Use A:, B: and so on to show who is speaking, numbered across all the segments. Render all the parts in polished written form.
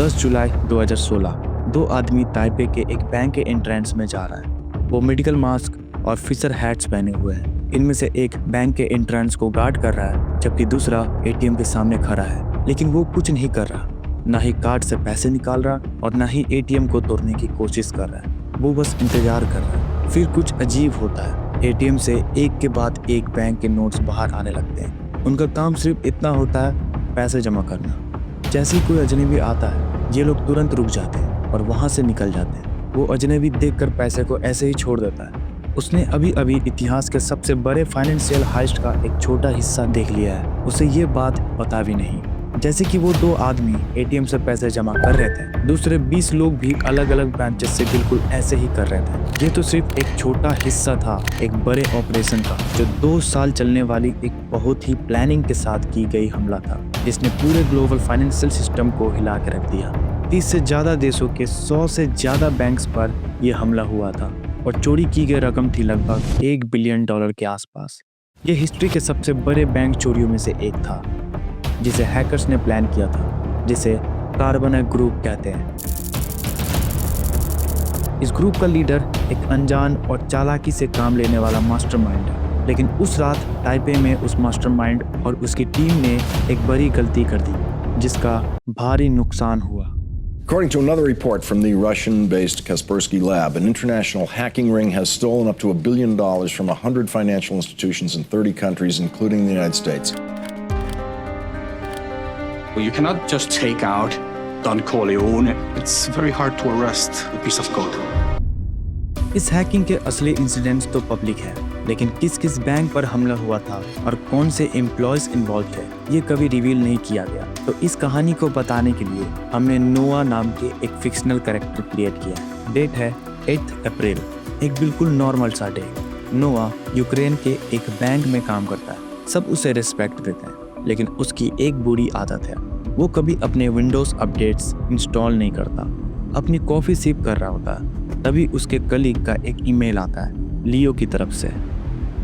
A: 10 जुलाई 2016 दो आदमी ताइपे के एक बैंक के एंट्रेंस में जा रहा है। वो मेडिकल मास्क और फिशर हैट्स पहने हुए हैं। इनमें से एक बैंक के एंट्रेंस को गार्ड कर रहा है, जबकि दूसरा एटीएम के सामने खड़ा है, लेकिन वो कुछ नहीं कर रहा, ना ही कार्ड से पैसे निकाल रहा और ना ही एटीएम को तोड़ने की कोशिश कर रहा है। वो बस इंतजार कर रहा है। फिर कुछ अजीब होता है। एटीएम से एक के बाद एक बैंक के नोट्स बाहर आने लगते हैं। उनका काम सिर्फ इतना होता है, पैसे जमा करना। जैसे ही कोई अजनबी आता है, ये लोग तुरंत रुक जाते हैं और वहाँ से निकल जाते हैं। वो अजनबी देखकर पैसे को ऐसे ही छोड़ देता है। उसने अभी अभी इतिहास के सबसे बड़े फाइनेंशियल हाइस्ट का एक छोटा हिस्सा देख लिया है। उसे ये बात पता भी नहीं। जैसे कि वो दो आदमी एटीएम से पैसे जमा कर रहे थे, दूसरे 20 लोग भी अलग अलग ब्रांचेस से बिल्कुल ऐसे ही कर रहे थे। ये तो सिर्फ एक छोटा हिस्सा था एक बड़े ऑपरेशन का, जो 2 साल चलने वाली एक बहुत ही प्लानिंग के साथ की गई हमला था, जिसने पूरे ग्लोबल फाइनेंशियल सिस्टम को हिला के रख दिया। 30 से ज्यादा देशों के 100 से ज्यादा बैंक्स पर यह हमला हुआ था और चोरी की गई रकम थी लगभग $1 बिलियन के आसपास। ये हिस्ट्री के सबसे बड़े बैंक चोरियों में से एक था, जिसे हैकर्स ने प्लान किया था, जिसे कार्बन ग्रुप कहते हैं। इस ग्रुप का लीडर एक अनजान और चालाकी से काम लेने वाला मास्टरमाइंड है, लेकिन उस रात ताइपे में उस मास्टरमाइंड और उसकी टीम ने एक बड़ी गलती कर दी, जिसका भारी नुकसान हुआ।
B: According to another report from the Russian-based Kaspersky Lab, an international hacking ring has stolen up to $1 billion from 100 financial institutions in 30 countries, including the United States.
C: Well, you cannot just take out Don Corleone. It's very hard to arrest a piece of code.
A: इस hacking के असली incidents तो public है, लेकिन किस किस bank पर हमला हुआ था और कौन से एम्प्लॉयज इन्वॉल्व थे, ये कभी रिवील नहीं किया गया। तो इस कहानी को बताने के लिए हमने नोआ नाम के एक फिक्शनल कैरेक्टर क्रिएट किया। डेट है 8 अप्रैल, एक बिल्कुल नॉर्मल सा डे। नोआ यूक्रेन के एक बैंक में काम करता है। सब उसे रिस्पेक्ट देते हैं, लेकिन उसकी एक बुरी आदत है, वो कभी अपने विंडोज अपडेट्स इंस्टॉल नहीं करता। अपनी कॉफ़ी सिप कर रहा होता है, तभी उसके कलीग का एक ईमेल आता है लियो की तरफ से।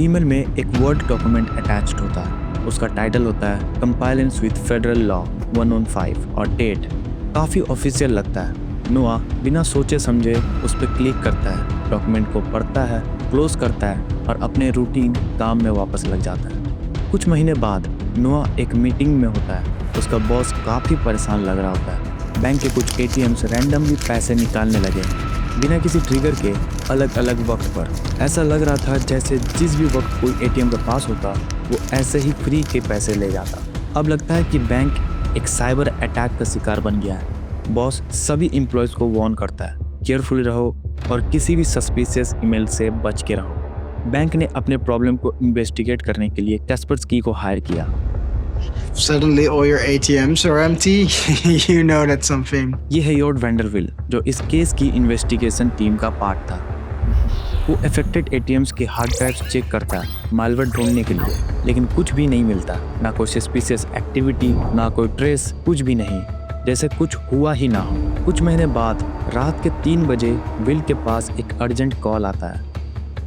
A: ईमेल में एक वर्ड डॉक्यूमेंट अटैच्ड होता है। उसका टाइटल होता है कंप्लायंस विद फेडरल लॉ 115 और डेट काफ़ी ऑफिशियल लगता है। नोआ बिना सोचे समझे उस पर क्लिक करता है, डॉक्यूमेंट को पढ़ता है, क्लोज करता है और अपने रूटीन काम में वापस लग जाता है। कुछ महीने बाद नोआ एक मीटिंग में होता है। उसका बॉस काफ़ी परेशान लग रहा होता है। बैंक के कुछ एटीएम से रैंडमली पैसे निकालने लगे बिना किसी ट्रिगर के, अलग अलग वक्त पर। ऐसा लग रहा था जैसे जिस भी वक्त कोई एटीएम के पास होता, वो ऐसे ही फ्री के पैसे ले जाता। अब लगता है कि बैंक एक साइबर अटैक का शिकार बन गया है। बॉस सभी एम्प्लॉयज़ को वार्न करता है, केयरफुल रहो और किसी भी सस्पिशियस ईमेल से बच के रहो। बैंक ने अपने प्रॉब्लम को इन्वेस्टिगेट करने के लिए कैस्पर्सकी को हायर किया।
D: Suddenly all your ATMs are empty. You know that's something.
A: ये है योर्ड वैंडरविल, जो इस केस की इन्वेस्टिगेशन टीम का पार्ट था। वो अफेक्टेड एटीएम्स के हार्ड ड्राइव्स चेक करता है मालवेयर ढूंढने के लिए, लेकिन कुछ भी नहीं मिलता। ना कोई सस्पिशियस एक्टिविटी, ना कोई ट्रेस, कुछ भी नहीं, जैसे कुछ हुआ ही ना हो। कुछ महीने बाद रात के 3 बजे विल के पास एक अर्जेंट कॉल आता है।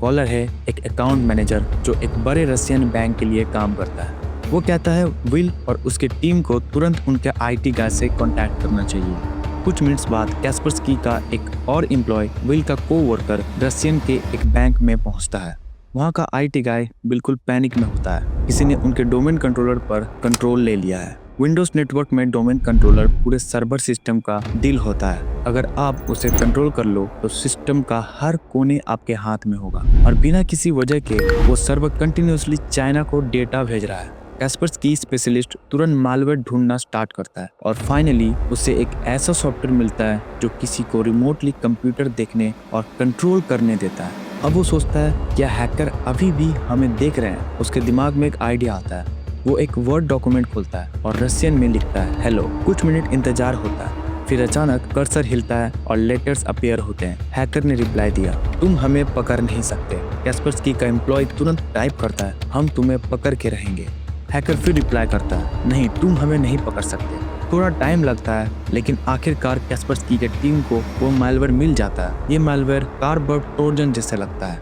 A: कॉलर है एक अकाउंट मैनेजर जो एक बड़े रशियन बैंक के लिए काम करता है। वो कहता है विल और उसकी टीम को तुरंत उनके आईटी गाय से कांटेक्ट करना चाहिए। कुछ मिनट्स बाद कैस्पर्सकी का एक और एम्प्लॉय विल का कोवर्कर रशियन के एक बैंक में पहुंचता है। वहां का आईटी गाय बिल्कुल पैनिक में होता है। किसी ने उनके डोमेन कंट्रोलर पर कंट्रोल ले लिया है। विंडोज नेटवर्क में डोमेन कंट्रोलर पूरे सर्वर सिस्टम का दिल होता है। अगर आप उसे कंट्रोल कर लो तो सिस्टम का हर कोने आपके हाथ में होगा और बिना किसी वजह के वो सर्वर कंटिन्यूसली चाइना को डेटा भेज रहा है। कैस्पर्सकी स्पेशलिस्ट तुरंत मालवेयर ढूंढना स्टार्ट करता है और फाइनली उसे एक ऐसा सॉफ्टवेयर मिलता है जो किसी को रिमोटली कंप्यूटर देखने और कंट्रोल करने देता है। अब वो सोचता है क्या हैकर अभी भी हमें देख रहे हैं। उसके दिमाग में एक आइडिया आता है। वो एक वर्ड डॉक्यूमेंट खोलता है और रशियन में लिखता है हेलो। कुछ मिनट इंतजार होता है, फिर अचानक कर्सर हिलता है और लेटर्स अपीयर होते हैं। हैकर ने रिप्लाई दिया, तुम हमें पकड़ नहीं सकते। कैस्पर्सकी का एम्प्लॉय तुरंत टाइप करता है, हम तुम्हें पकड़ के रहेंगे। हैकर फिर रिप्लाई करता है, नहीं, तुम हमें नहीं पकड़ सकते। थोड़ा टाइम लगता है, लेकिन आखिरकार कैस्पर्सकी के टीम को वो मालवेयर मिल जाता है। ये मालवेयर कार्डबोर्ड ट्रोजन जैसे लगता है।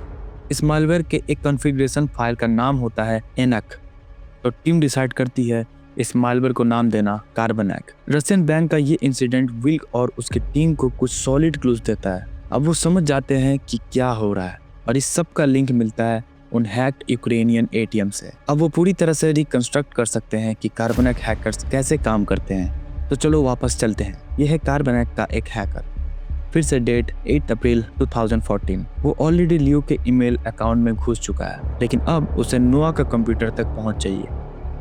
A: इस मालवेयर के एक कॉन्फ़िगरेशन फाइल का नाम होता है एनक। तो टीम डिसाइड करती है इस मालवेयर को नाम देना कार्बनैक। रशियन बैंक का ये इंसिडेंट विल्क और उसकी टीम को कुछ सॉलिड क्लूज देता है। अब वो समझ जाते हैं कि क्या हो रहा है और इस सब का लिंक मिलता है उन हैक्ड यूक्रेनियन एटीएम से। अब वो पूरी तरह से रिकंस्ट्रक्ट कर सकते हैं कि कार्बनैक हैकर्स कैसे काम करते हैं। तो चलो वापस चलते हैं। यह है कार्बनैक का एक हैकर। फिर से डेट 8 अप्रैल 2014। वो ऑलरेडी लियो के ईमेल अकाउंट में घुस चुका है, लेकिन अब उसे नोआ का कंप्यूटर तक पहुंच चाहिए।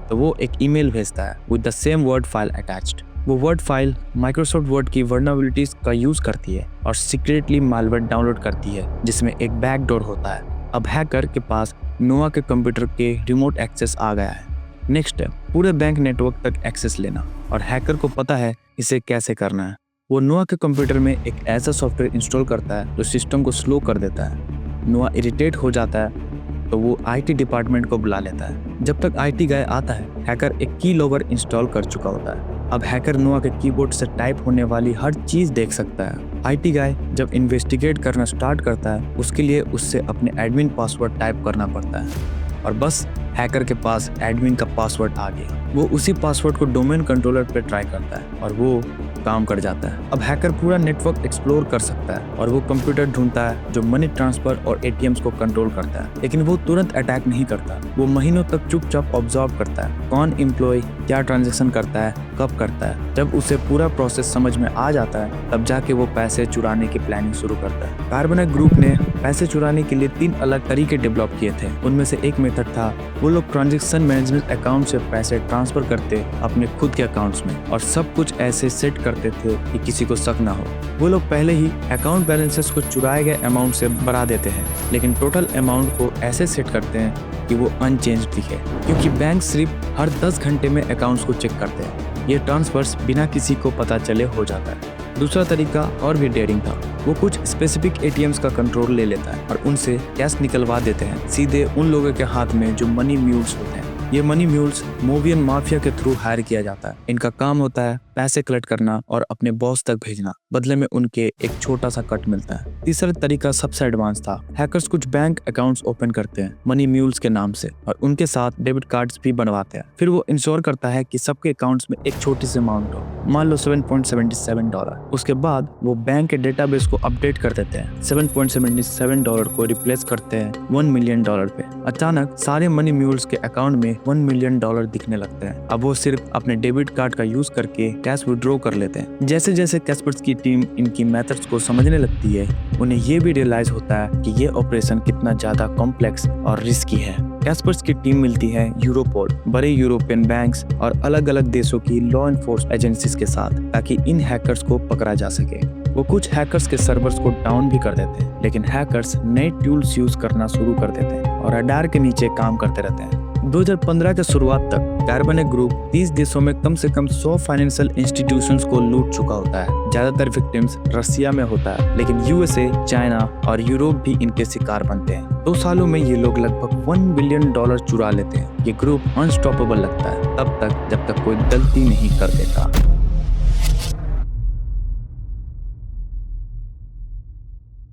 A: तो वो एक ईमेल भेजता है with the same word file attached. वो वर्ड फाइल माइक्रोसॉफ्ट वर्ड की वर्नरेबिलिटीज का यूज करती है और सीक्रेटली मालवेयर डाउनलोड करती है जिसमें एक बैकडोर होता है। अब हैकर के पास नोआ के कंप्यूटर के रिमोट एक्सेस आ गया है। नेक्स्ट है पूरे बैंक नेटवर्क तक एक्सेस लेना, और हैकर को पता है इसे कैसे करना है। वो नोआ के कंप्यूटर में एक ऐसा सॉफ्टवेयर इंस्टॉल करता है जो सिस्टम को स्लो कर देता है। नोआ इरिटेट हो जाता है तो वो आईटी डिपार्टमेंट को बुला लेता है। जब तक आईटी गाय आता है, हैकर एक की लॉगर इंस्टॉल कर चुका होता है। अब हैकर नोआ के कीबोर्ड से टाइप होने वाली हर चीज देख सकता है। आईटी गाय जब इन्वेस्टिगेट करना स्टार्ट करता है, उसके लिए उससे अपने एडमिन पासवर्ड टाइप करना पड़ता है, और बस हैकर के पास एडमिन का पासवर्ड आ गया। वो उसी पासवर्ड को डोमेन कंट्रोलर पे ट्राई करता है और वो काम कर जाता है। अब हैकर पूरा नेटवर्क एक्सप्लोर कर सकता है और वो कंप्यूटर ढूंढता है जो मनी ट्रांसफर और एटीएम्स को कंट्रोल करता है। लेकिन वो तुरंत अटैक नहीं करता। वो महीनों तक चुपचाप ऑब्जर्व करता है कौन एम्प्लॉय क्या ट्रांजेक्शन करता है, कब करता है। जब उसे पूरा प्रोसेस समझ में आ जाता है, तब जाके वो पैसे चुराने की प्लानिंग शुरू करता है। कार्बनैक ग्रुप ने पैसे चुराने के लिए 3 अलग तरीके डेवलप किए थे। उनमें से एक मेथड था वो लोग ट्रांजैक्शन मैनेजमेंट अकाउंट से पैसे ट्रांसफर करते अपने खुद के अकाउंट्स में, और सब कुछ ऐसे सेट करते थे कि किसी को शक ना हो। वो लोग पहले ही अकाउंट बैलेंसेस को चुराए गए अमाउंट से बढ़ा देते हैं, लेकिन टोटल अमाउंट को ऐसे सेट करते हैं कि वो अनचेंज दिखे, क्योंकि बैंक सिर्फ हर 10 घंटे में अकाउंट्स को चेक करते हैं। ये ट्रांसफर्स बिना किसी को पता चले हो जाता है। दूसरा तरीका और भी डेयरिंग था। वो कुछ स्पेसिफिक एटीएम्स का कंट्रोल ले लेता है और उनसे कैश निकलवा देते हैं सीधे उन लोगों के हाथ में जो मनी म्यूल्स होते हैं। ये मनी म्यूल्स मोवियन माफिया के थ्रू हायर किया जाता है। इनका काम होता है पैसे कलेक्ट करना और अपने बॉस तक भेजना, बदले में उनके एक छोटा सा कट मिलता है। तीसरा तरीका सबसे एडवांस था। हैकर्स कुछ बैंक अकाउंट्स ओपन करते हैं मनी म्यूल्स के नाम से और उनके साथ डेबिट कार्ड्स भी बनवाते हैं। फिर वो इंश्योर करता है कि सबके अकाउंट्स में एक छोटी सी अमाउंट हो, मान लो $7.77। उसके बाद वो बैंक के डेटाबेस को अपडेट कर देते हैं। $7.77 को रिप्लेस करते हैं $1 मिलियन पे। अचानक सारे मनी म्यूल्स के अकाउंट में $1 मिलियन दिखने लगते हैं। अब वो सिर्फ अपने डेबिट कार्ड का यूज करके कैश विड्रॉ कर लेते हैं। जैसे जैसे कैस्पर्स की टीम इनकी मेथड्स को समझने लगती है, उन्हें ये भी रियलाइज होता है कि ये ऑपरेशन कितना ज्यादा कॉम्प्लेक्स और रिस्की है। कैस्पर्स की टीम मिलती है यूरोपोल, बड़े यूरोपियन बैंक्स और अलग अलग देशों की लॉ एनफोर्समेंट एजेंसीज के साथ, ताकि इन हैकर्स को पकड़ा जा सके। वो कुछ हैकर्स के सर्वर्स को डाउन भी कर देते हैं, लेकिन हैकर्स नए टूल्स यूज करना शुरू कर देते हैं और रडार के नीचे काम करते रहते हैं। 2015 के शुरुआत तक कार्बनैक ग्रुप 30 देशों में कम से कम 100 फाइनेंशियल इंस्टीट्यूशंस को लूट चुका होता है। ज्यादातर विक्टिम्स रसिया में होता है, लेकिन यूएसए, चाइना और यूरोप भी इनके शिकार बनते हैं। 2 सालों में ये लोग लगभग $1 बिलियन चुरा लेते हैं। ये ग्रुप अनस्टॉपेबल लगता है तब तक जब तक कोई गलती नहीं कर देता।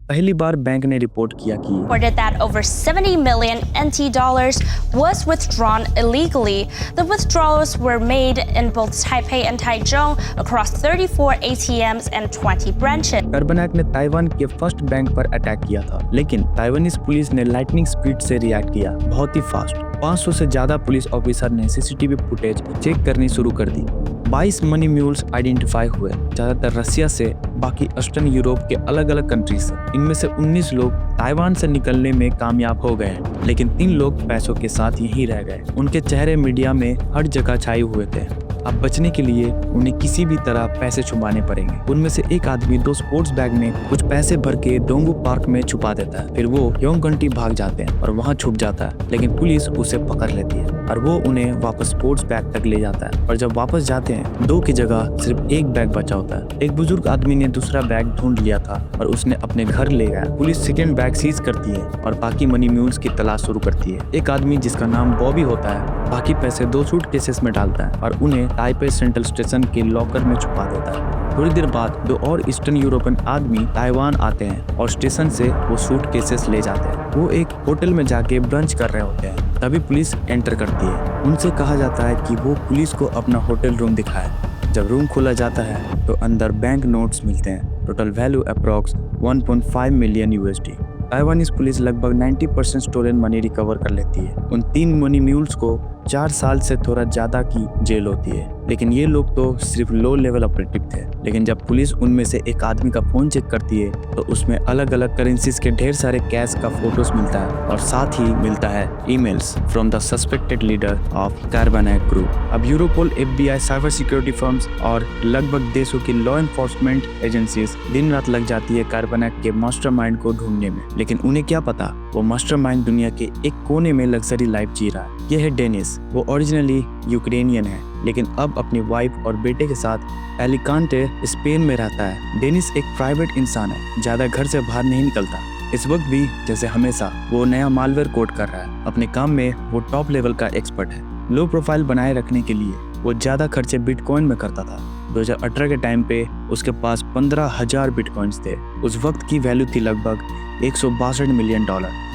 A: पहली बार बैंक ने रिपोर्ट किया कि
E: reported that over 70 million NT dollars was withdrawn illegally. The withdrawals were made in both Taipei and Taichung across 34 ATMs and 20 branches.
A: कार्बनैक ने ताइवान के फर्स्ट बैंक पर अटैक किया था, लेकिन ताइवानीज पुलिस ने लाइटनिंग स्पीड से रिएक्ट किया, बहुत ही फास्ट। 500 से ज्यादा पुलिस ऑफिसर ने सीसीटीवी फुटेज चेक करनी शुरू कर दी। 22 मनी म्यूल्स आइडेंटिफाई हुए, ज्यादातर रसिया से, बाकी ईस्टर्न यूरोप के अलग अलग कंट्रीज से। इनमें से 19 लोग ताइवान से निकलने में कामयाब हो गए, लेकिन 3 लोग पैसों के साथ यहीं रह गए। उनके चेहरे मीडिया में हर जगह छाए हुए थे। अब बचने के लिए उन्हें किसी भी तरह पैसे छुपाने पड़ेंगे। उनमें से एक आदमी 2 स्पोर्ट्स बैग में कुछ पैसे भर के डोंगू पार्क में छुपा देता है। फिर वो योंगकंटी भाग जाते हैं और वहाँ छुप जाता है, लेकिन पुलिस उसे पकड़ लेती है और वो उन्हें वापस स्पोर्ट्स बैग तक ले जाता है। और जब वापस जाते हैं, 2 की जगह सिर्फ 1 बैग बचा होता है। एक बुजुर्ग आदमी ने दूसरा बैग ढूंढ लिया था और उसने अपने घर ले गया। पुलिस सेकेंड बैग सीज करती है और बाकी मनी म्यूल्स की तलाश शुरू करती है। एक आदमी जिसका नाम बॉबी होता है बाकी पैसे 2 सूटकेसेस में डालता है और उन्हें ताइपे सेंट्रल स्टेशन के लॉकर में छुपा देता है। थोड़ी देर बाद 2 और ईस्टर्न यूरोपियन आदमी ताइवान आते हैं और स्टेशन से वो सूटकेसेस ले जाते हैं। वो एक होटल में जाके ब्रंच कर रहे होते हैं, तभी पुलिस एंटर करती है। उनसे कहा जाता है कि वो पुलिस को अपना होटल रूम दिखाए। जब रूम खोला जाता है तो अंदर बैंक नोट्स मिलते हैं, total value approx 1.5 million USD। Taiwanese police लगभग 90% स्टोलन मनी रिकवर कर लेती है। उन 3 मनी म्यूल्स को 4 साल से थोड़ा ज्यादा की जेल होती है, लेकिन ये लोग तो सिर्फ लो लेवल ऑपरेटिव थे। लेकिन जब पुलिस उनमें से एक आदमी का फोन चेक करती है तो उसमें अलग अलग करेंसीज के ढेर सारे कैश का फोटोज मिलता है और साथ ही मिलता है emails from the suspected leader of Carbanak group. अब Europol, FBI, cyber security firms और लगभग देशों की लॉ एनफोर्समेंट एजेंसीज दिन रात लग जाती है कार्बोनैट के मास्टरमाइंड को ढूंढने में। लेकिन उन्हें क्या पता, वो मास्टरमाइंड दुनिया के एक कोने में लग्जरी लाइफ जी रहा है। यह है डेनिस। वो ओरिजिनली यूक्रेनियन है, लेकिन अब अपनी वाइफ और बेटे के साथ एलिकांटे, स्पेन में रहता है। डेनिस एक प्राइवेट इंसान है, ज्यादा घर से बाहर नहीं निकलता। इस वक्त भी जैसे हमेशा वो नया मालवेयर कोड कर रहा है। अपने काम में वो टॉप लेवल का एक्सपर्ट है। लो प्रोफाइल बनाए रखने के लिए वो ज्यादा खर्चे बिटकॉइन में करता था। 2018 के टाइम पे उसके पास 15,000 बिटकॉइंस थे। उस वक्त की वैल्यू थी लगभग $162 मिलियन।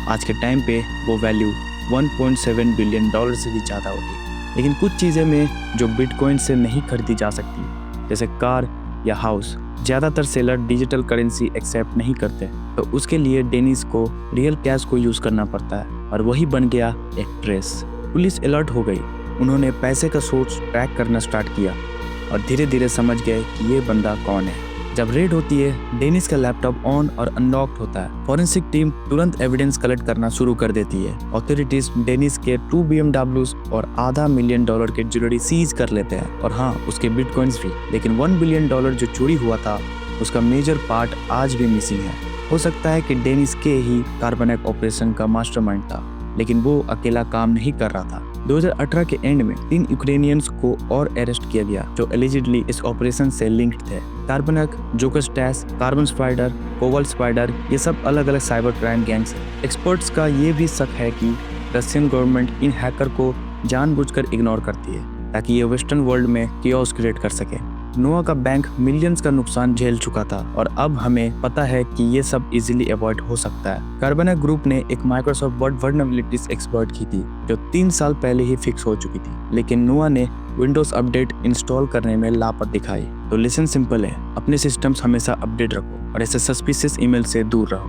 A: आज के टाइम पे वो वैल्यू $1.7 बिलियन से भी ज़्यादा होती। लेकिन कुछ चीज़ें में जो बिटकॉइन से नहीं खरीदी जा सकती, जैसे कार या हाउस, ज़्यादातर सेलर डिजिटल करेंसी एक्सेप्ट नहीं करते, तो उसके लिए डेनिस को रियल कैश को यूज़ करना पड़ता है और वही बन गया एक ट्रेस। पुलिस अलर्ट हो गई। उन्होंने पैसे का सोर्स ट्रैक करना स्टार्ट किया और धीरे धीरे समझ गए कि ये बंदा कौन है। जब रेड होती है, डेनिस का लैपटॉप ऑन और अनलॉक्ड होता है। फॉरेंसिक टीम तुरंत एविडेंस कलेक्ट करना शुरू कर देती है। अथॉरिटीज डेनिस के 2 BMWs और $500 मिलियन के ज्वेलरी सीज कर लेते हैं, और हाँ, उसके बिटकॉइंस भी। लेकिन $1 बिलियन जो चोरी हुआ था, उसका मेजर पार्ट आज भी मिसिंग है। हो सकता है कि डेनिस के ही कार्बोनैट ऑपरेशन का मास्टरमाइंड था, लेकिन वो अकेला काम नहीं कर रहा था। 2018 के एंड में 3 यूक्रेनियंस को और अरेस्ट किया गया जो एलिजिडली इस ऑपरेशन से लिंक्ड थे। Carbanak, Joker Stash, Carbon Spider, Cobalt Spider, ये सब अलग अलग साइबर क्राइम गैंग्स हैं। एक्सपर्ट्स का ये भी शक है कि रशियन गवर्नमेंट इन हैकर को जानबूझकर इग्नोर करती है ताकि ये वेस्टर्न वर्ल्ड में कियोस क्रिएट कर सके। नोआ का बैंक मिलियंस का नुकसान झेल चुका था और अब हमें पता है कि ये सब इजीली अवॉइड हो सकता है। कार्बोनैट ग्रुप ने एक माइक्रोसॉफ्ट वर्ड वल्नरेबिलिटीज एक्सप्लॉइट की थी जो 3 साल पहले ही फिक्स हो चुकी थी, लेकिन नोआ ने विंडोज अपडेट इंस्टॉल करने में लापत दिखाई। तो लेसन सिंपल है, अपने सिस्टम्स हमेशा अपडेट रखो और ऐसे सस्पिशियस ईमेल से दूर रहो।